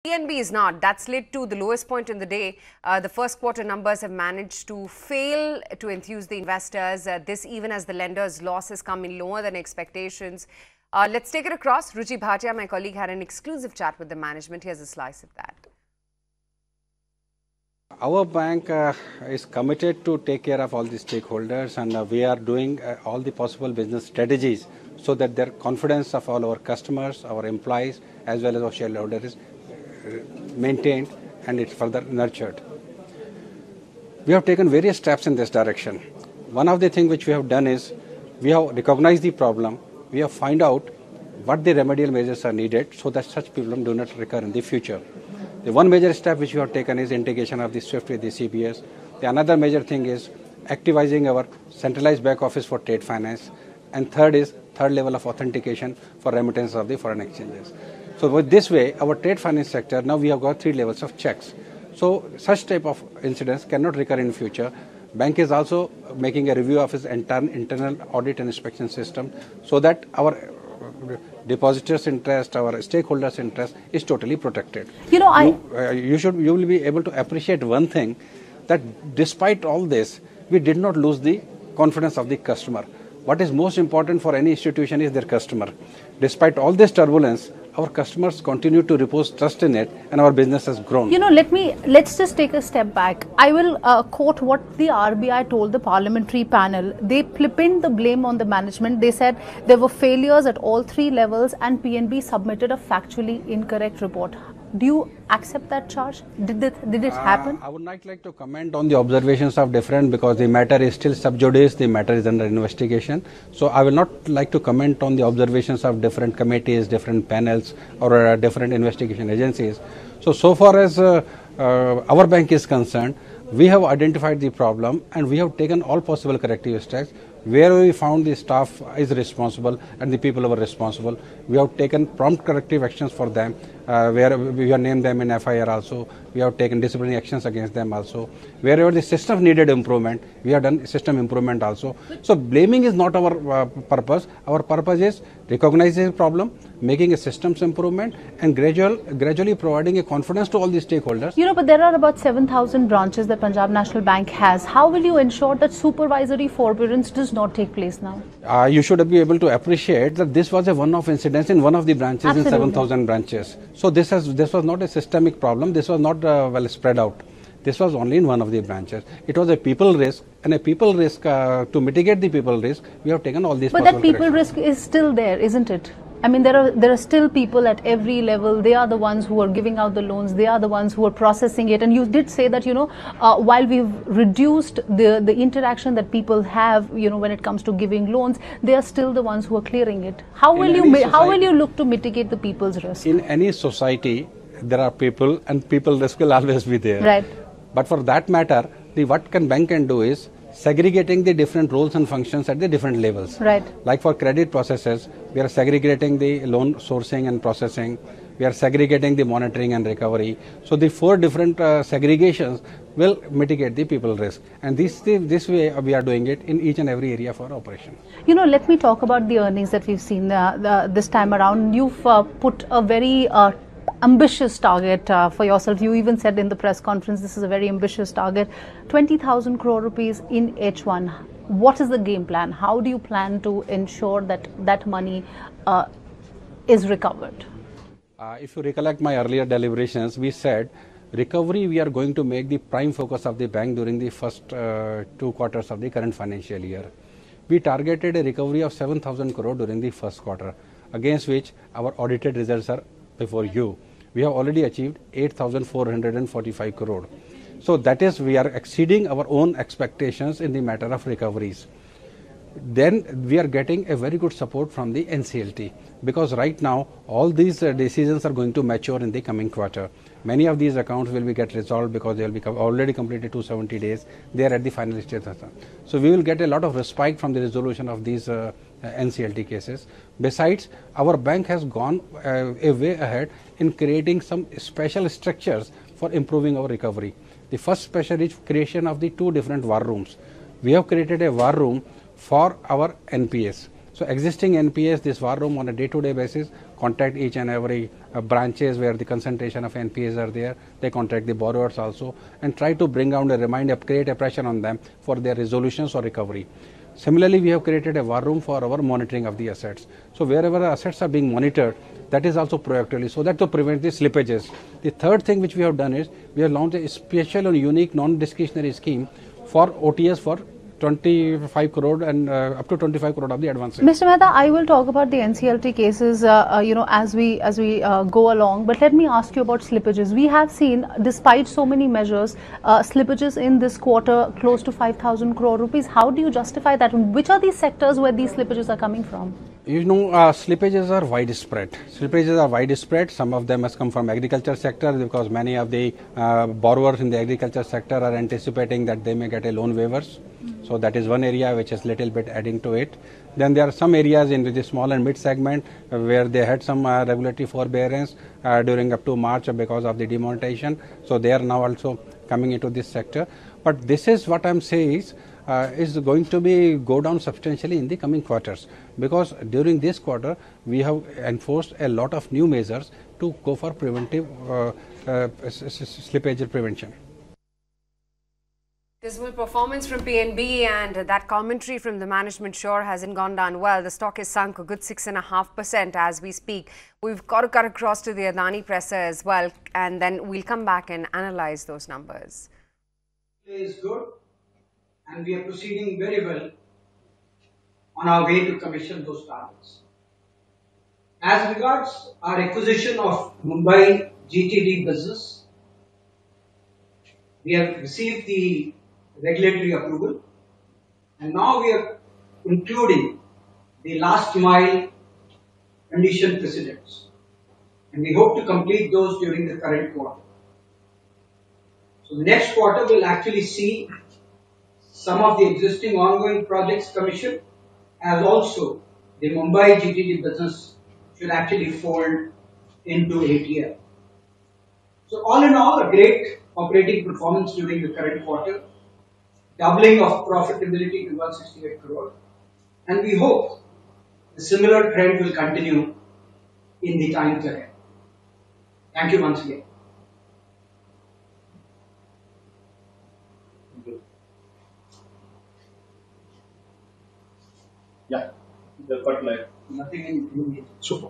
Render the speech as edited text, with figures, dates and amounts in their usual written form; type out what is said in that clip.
PNB is not. That's led to the lowest point in the day. The first quarter numbers have managed to fail to enthuse the investors. This even as the lenders' losses come in lower than expectations. Let's take it across. Ruchi Bhatia, my colleague, had an exclusive chat with the management. Here's a slice of that. Our bank is committed to take care of all the stakeholders, and we are doing all the possible business strategies so that their confidence of all our customers, our employees, as well as our shareholders is maintained and it's further nurtured. We have taken various steps in this direction. One of the things which we have done is we have recognized the problem. We have found out what the remedial measures are needed so that such problems do not recur in the future. The one major step which we have taken is integration of the SWIFT with the CBS. The another major thing is activizing our centralized back office for trade finance. And third level of authentication for remittance of the foreign exchanges. So with this way, our trade finance sector, now we have got 3 levels of checks. So such type of incidents cannot recur in future. Bank is also making a review of its internal audit and inspection system so that our depositors' interest, our stakeholders' interest is totally protected. You will be able to appreciate one thing, that despite all this, we did not lose the confidence of the customer. What is most important for any institution is their customer. Despite all this turbulence, our customers continue to repose trust in it, and our business has grown. Let's just take a step back. I will quote what the RBI told the parliamentary panel. They pinned the blame on the management. They said there were failures at all 3 levels and PNB submitted a factually incorrect report. Do you accept that charge? Did it happen? I would not like to comment on the observations of different, because the matter is still sub judice, the matter is under investigation. So I will not like to comment on the observations of different committees, different panels or different investigation agencies. So far as our bank is concerned, we have identified the problem and we have taken all possible corrective steps. Where we found the staff is responsible and the people who are responsible, we have taken prompt corrective actions for them, where we have named them in FIR also. We have taken disciplinary actions against them also. Wherever the system needed improvement, we have done system improvement also. So blaming is not our purpose. Our purpose is recognizing the problem, making a systems improvement, and gradually providing a confidence to all the stakeholders. But there are about 7,000 branches that Punjab National Bank has. How will you ensure that supervisory forbearance does not take place now? You should be able to appreciate that this was a one-off incident in one of the branches. Absolutely. In 7,000 branches. So this was not a systemic problem. This was not well spread out. This was only in one of the branches. It was a people risk, and a people risk, to mitigate the people risk, we have taken all these. But that people risk is still there, isn't it? I mean, there are still people at every level. They are the ones who are giving out the loans. They are the ones who are processing it. And you did say that, while we've reduced the interaction that people have, when it comes to giving loans, they are still the ones who are clearing it. How will you look to mitigate the people's risk? In any society, there are people, and people risk will always be there. Right. But for that matter, what bank can do is segregating the different roles and functions at the different levels. Right. Like for credit processes, we are segregating the loan sourcing and processing. We are segregating the monitoring and recovery. So the 4 different segregations will mitigate the people risk. And this way we are doing it in each and every area of our operation. Let me talk about the earnings that we've seen this time around. You've put a very ambitious target for yourself. You even said in the press conference this is a very ambitious target, 20,000 crore rupees in H1. What is the game plan? How do you plan to ensure that that money is recovered? If you recollect my earlier deliberations, we said recovery we are going to make the prime focus of the bank during the first 2 quarters of the current financial year. We targeted a recovery of 7,000 crore during the first quarter, against which our audited results are before you. We have already achieved 8,445 crore. So that is, we are exceeding our own expectations in the matter of recoveries. Then we are getting a very good support from the NCLT, because right now all these decisions are going to mature in the coming quarter. Many of these accounts will get resolved because they will be already completed 270 days. They are at the final stage. So we will get a lot of respite from the resolution of these NCLT cases. Besides, our bank has gone a way ahead in creating some special structures for improving our recovery. The first special is creation of the 2 different war rooms. We have created a war room for our NPS. So existing NPS, this war room on a day-to-day basis contact each and every branches where the concentration of NPAs are there. They contact the borrowers also and try to bring out a reminder, create a pressure on them for their resolutions or recovery. Similarly, we have created a war room for our monitoring of the assets. So wherever the assets are being monitored, that is also proactively, so that to prevent the slippages. The third thing which we have done is we have launched a special and unique non-discretionary scheme for OTS for 25 crore and up to 25 crore of the advances. Mr. Mehta, I will talk about the NCLT cases, as we go along. But let me ask you about slippages. We have seen, despite so many measures, slippages in this quarter close to 5,000 crore rupees. How do you justify that? Which are these sectors where these slippages are coming from? You know, slippages are widespread. Slippages are widespread. Some of them has come from agriculture sector because many of the borrowers in the agriculture sector are anticipating that they may get a loan waivers. So that is one area which is little bit adding to it. Then there are some areas in the small and mid segment where they had some regulatory forbearance during up to March because of the demonetization. So they are now also coming into this sector. But this is what I'm saying is going to be go down substantially in the coming quarters, because during this quarter we have enforced a lot of new measures to go for preventive slippage prevention. Dismal performance from PNB, and that commentary from the management sure hasn't gone down well. The stock is sunk a good 6.5% as we speak. We've got to cut across to the Adani presser as well, and then we'll come back and analyze those numbers. Is good, and we are proceeding very well on our way to commission those targets. As regards our acquisition of Mumbai GTD business, we have received the regulatory approval, and now we are including the last mile condition precedents, and we hope to complete those during the current quarter. So the next quarter will actually see some of the existing ongoing projects commissioned, as also the Mumbai GTD business should actually fold into ATL. So all in all, a great operating performance during the current quarter, doubling of profitability to 168 crore, and we hope a similar trend will continue in the times ahead. Thank you once again. Yeah, the cut light. Nothing in Super.